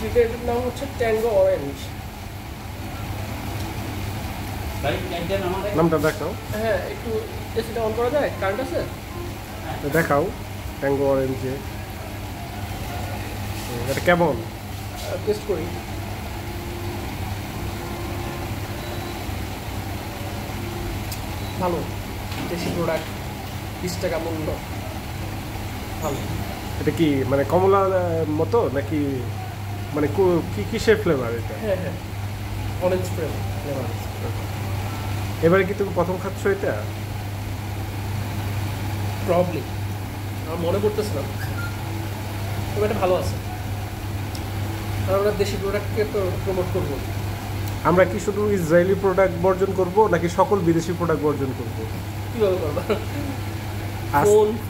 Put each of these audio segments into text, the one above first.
এটার নাম হচ্ছে ট্যাঙ্গো অরেঞ্জ। নামটা দেখাও। হ্যাঁ, একটু এসিটা অন করা যায়? কারেন্ট আছে? দেখাও ট্যাঙ্গো অরেঞ্জে এটা কেমন টেস্ট করি। ভালো, দেশি প্রোডাক্ট, 20 টাকা মূল্য, ভালো। এটা কি মানে কমলা মতো নাকি মানে কি কিসের ফ্লেভার এটা? হ্যাঁ হ্যাঁ, অরেঞ্জ ফ্লেভার। এবারে কি তুমি প্রথম খাচ্ছ এটা? প্রবলি আমার মনে করতেছিলাম, তবে এটা ভালো আছে। আর আমরা দেশি প্রোডাক্টকে তো প্রমোট করবো। আমরা কি শুধু ইসরায়েলি প্রোডাক্ট বর্জন করব নাকি সকল বিদেশি প্রোডাক্ট বর্জন করব? কীভাবে করবা?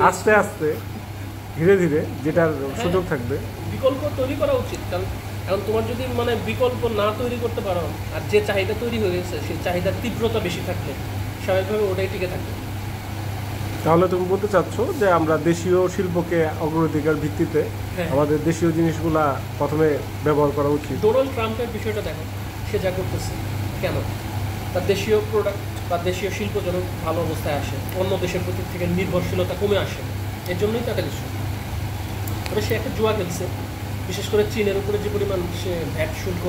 আস্তে আস্তে ধীরে ধীরে যেটার সুযোগ থাকবে বিকল্প তৈরি করা উচিত। কারণ এখন তোমার যদি মানে বিকল্প না তৈরি করতে পারো, আর যে চাহিদা তৈরি হয়ে গেছে সেই চাহিদার তীব্রতা বেশি থাকলে স্বাভাবিকভাবে ওটাই টিকে থাকবে। তাহলে তুমি বলতে চাচ্ছ যে আমরা দেশীয় শিল্পকে অগ্রাধিকার ভিত্তিতে আমাদের দেশীয় জিনিসগুলা প্রথমে ব্যবহার করা উচিত। ডোনাল্ড ট্রাম্পের বিষয়টা দেখো, সে যা করতেছে কেন? তার দেশীয় প্রোডাক্ট বা দেশীয় শিল্প যেন ভালো অবস্থায় আসে, অন্য দেশের প্রতি থেকে নির্ভরশীলতা কমে আসে, এর জন্যই তাকে কিছু। তবে সে একটা জুয়া খেলছে, বিশেষ করে চীনের উপরে যে পরিমাণ সে ভ্যাট শুল্ক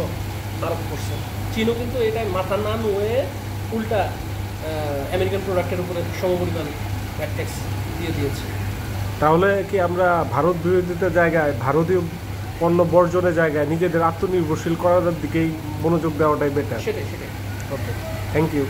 আরোপ করছে। চীনও কিন্তু এটাই মাথা না নুয়ে উল্টা আমেরিকান প্রোডাক্টের উপরে সমপরিমাণ ভ্যাট ট্যাক্স দিয়ে দিয়েছে। তাহলে কি আমরা ভারত বিরোধিতার জায়গায়, ভারতীয় পণ্য বর্জনের জায়গায় নিজেদের আত্মনির্ভরশীল করার দিকেই মনোযোগ দেওয়াটাই বেটার? সেটাই। ওকে, থ্যাংক ইউ।